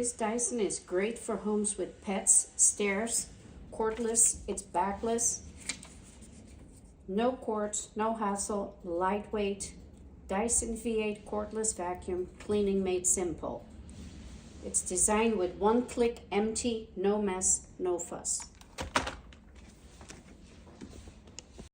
This Dyson is great for homes with pets, stairs, cordless, it's backless, no cords, no hassle, lightweight, Dyson V8 cordless vacuum, cleaning made simple. It's designed with one click, empty, no mess, no fuss.